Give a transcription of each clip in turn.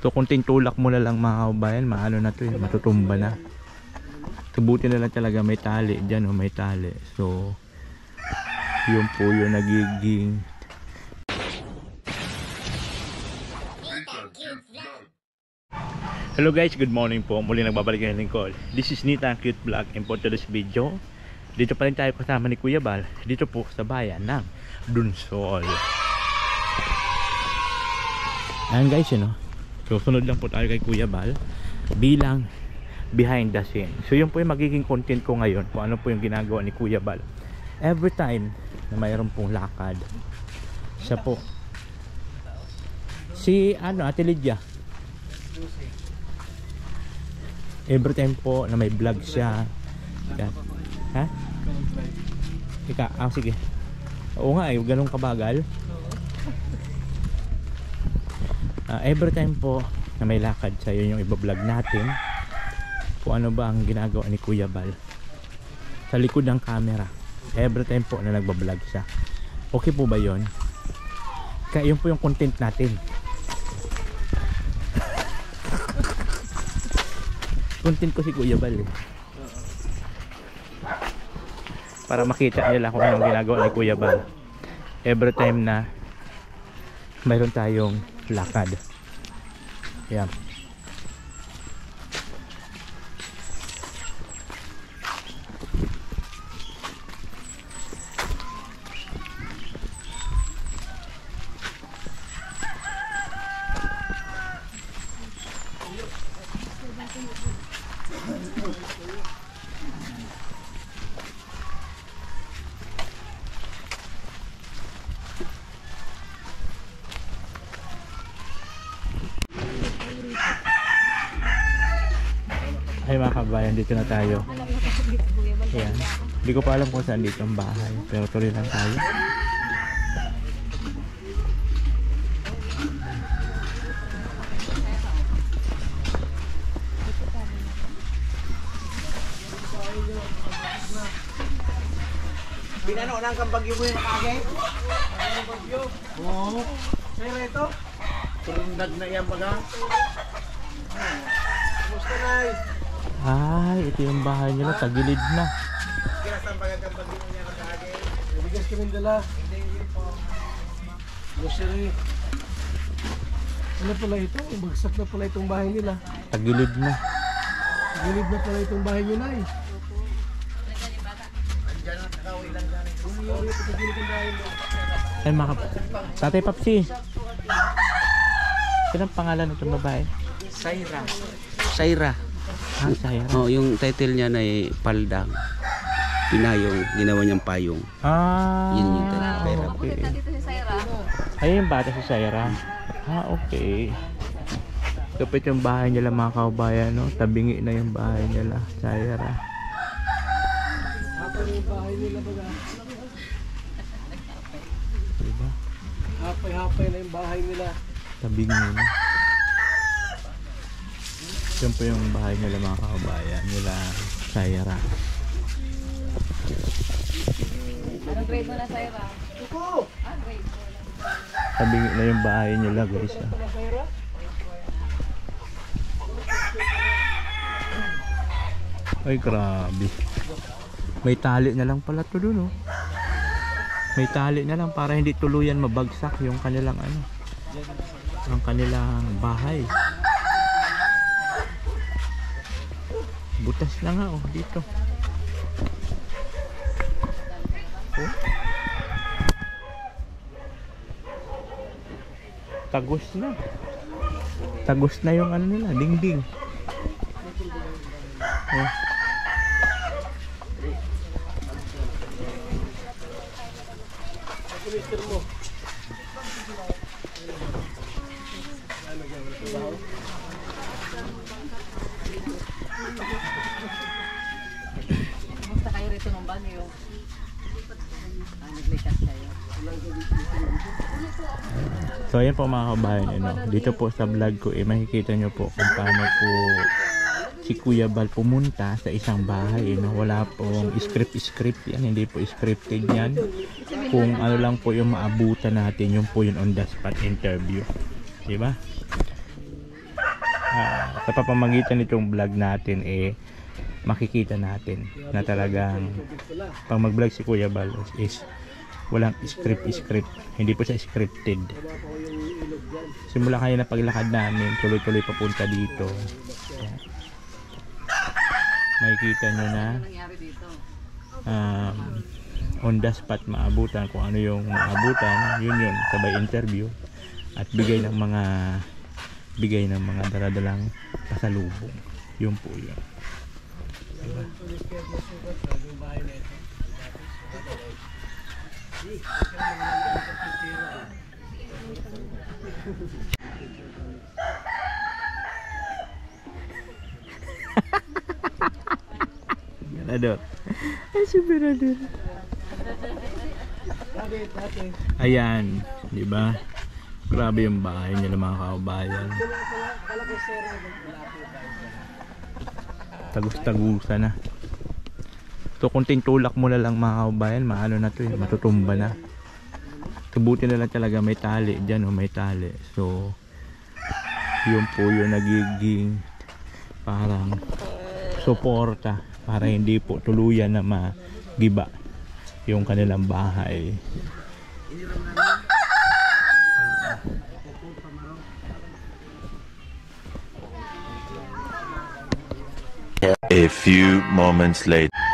So kunting tulak mo na lang mga kabayan, maano na to, matutumba na. Tubuti na lang talaga may tali dyan, may tali. So yun po yung nagiging hello guys, good morning po. Muli nagbabalik ng lingkod. This is Nita Cute Vlog, and for today's video, dito pa rin tayo kasama ni Kuya Bal, dito po sa bayan ng Dunsol. Ayan guys, yun, so sunod lang po tayo kay Kuya Bal bilang behind the scene. So yun po yung magiging content ko ngayon, kung ano po yung ginagawa ni Kuya Bal every time na mayroon pong lakad. Siya po si Ate Lydia, every time po na may vlog siya. Yan. Ha? Ika, sige. Oo nga, ganun kabagal. Every time po na may lakad siya, yun yung iba-vlog natin kung ano ba ang ginagawa ni Kuya Bal sa likod ng camera. Every time po na nagbablog siya. Okay po ba yun? Kaya yun po yung content natin. Content ko si Kuya Bal para makita nila kung anong ginagawa ni Kuya Bal every time na mayroon tayong lakad. Yan. Ay mga kabayan, dito na tayo. Ayan. Hindi ko pa alam kung saan dito ang bahay, pero tuloy lang tayo. Binano nang kang bagyo mo yung nakagay? Ano bagyo? Oo. Sa'yo ito? Turundag na yan baga. Kumusta na? Ay, ito yung bahay nila, tagilid na. Kinasan baga kang bagyo mo yung nakagay? Nabigas kami dala. Hindi po. Grocery. Ano pala ito? Bagsak na pala itong bahay nila. Tagilid na. Tagilid na pala itong bahay nila eh. Ay mga Tatay Papsi, anong pangalan ng itong babae? Saira. Saira. Saira. Oh, yung title niya na ay Paldang. Pinayong, ginawa niyang payong. Yun yung title. Saira. Okay. Ay, yung bata si Saira. Okay. Kapit yung bahay nila mga kaubayan, no? Tabingi na yung bahay nila, Saira. Hapay yung bahay nila baga. Diba? Hapay na yung bahay nila. Tabingi na. Yan po yung bahay nila mga kaubayan nila, Saira. Anong grade mo na, Saira? Tuko! Grade 4. Tabingi na yung bahay nila, guys. Ay, grabe. May tali na lang pala to dun, oh. May tali na lang para hindi tuluyan mabagsak yung kanilang ang kanilang bahay. Butas na nga, oh, dito. Oh. Tagos na. Tagos na yung nila, dingding. Oh. Kumusta kayo rito ng Baguio? Naglikas kayo. So ayan po mga kabayan, dito po sa vlog ko makikita nyo po kung paano po si Kuya Bal pumunta sa isang bahay. Wala pong script yan, hindi po scripted yan. Kung ano lang po yung maabutan natin, yung po yun on the spot interview, diba? Sa papamagitan nitong vlog natin makikita natin na talagang pag mag-vlog si Kuya Bal is walang script. Hindi po siya scripted. Simula kayo na paglakad namin, tuloy-tuloy papunta dito. Ayan. Makikita nyo na nangyari dito? On the spot maabutan kung ano yung maabutan, yun sabay interview at bigay ng mga daradalang pasalubong. Yun po yun. Diba? Ganador. Ay, si Ganador. Ayan, di ba? Grabe yung bahay nila mga kababayan. Tagus-tagusa na. So kunting tulak mo na lang mga kababayan, maano na to matutumba na. Tubuti na lang talaga may tali dyan, may tali. So yun po yung nagiging parang suporta para hindi po tuluyan na magiba yung kanilang bahay. A few moments later. Anong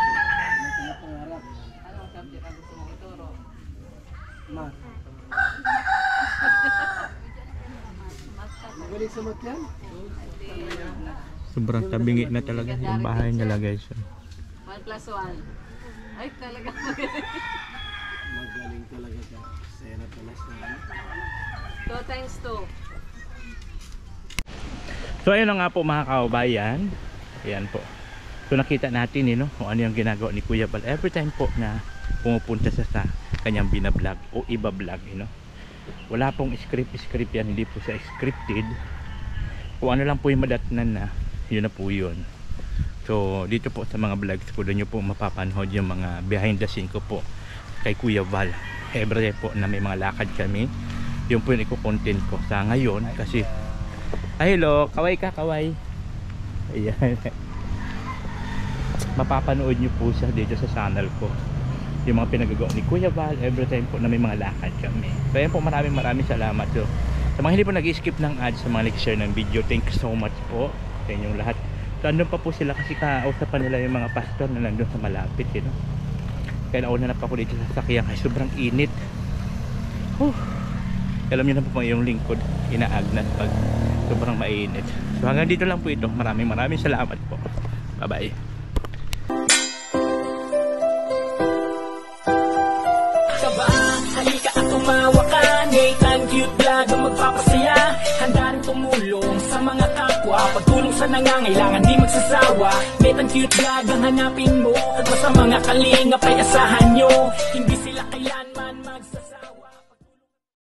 subject ang gusto mong ituro? Magaling sa mat yan? Sobrang tabingi na talaga yung bahay nila guys. 1 plus 1. Ay, talaga magaling. Magaling talaga siya. Sera pala siya. 2 times 2. So ayun na nga po mga kababayan. Ayan po. So nakita natin kung ano yung ginagawa ni Kuya Bal every time po na pumupunta sa kanyang binablog o iba-vlog. Wala pong script yan, hindi po siya scripted. Kung ano lang po yung madatnan na, yun na po yun. So dito po sa mga vlogs ko, doon nyo po mapapanood yung mga behind the scene ko po kay Kuya Bal. Every day po na may mga lakad kami, yun po yung iko-content ko sa ngayon kasi hello, kaway ka, kaway. Ayan. Mapapanood nyo po siya dito sa channel ko yung mga pinagagawa ni Kuya Bal every time po na may mga lakad kami. So ayan po, maraming salamat. So sa mga hindi po nag-skip ng ads, sa mga nag-share ng video, thank you so much po sa inyong lahat. So andun pa po sila kasi kausapan nila yung mga pastor na nandun sa malapit. Kaya nauna na pa po dito sa sakyan kasi sobrang init. Alam nyo na po yung lingkod inaagnat pag sobrang mainit. So hanggang dito lang po ito. Maraming salamat po. Bye bye. Halika at tumawa ka, Nathan Cute Vlog ang magpapasaya. Handa rin tumulong sa mga kapwa, pagtulong sa nangangailangan di magsasawa. Nathan Cute Vlog ang hanapin mo, at sa mga kalingap ay asahan nyo. Hindi sila kailangan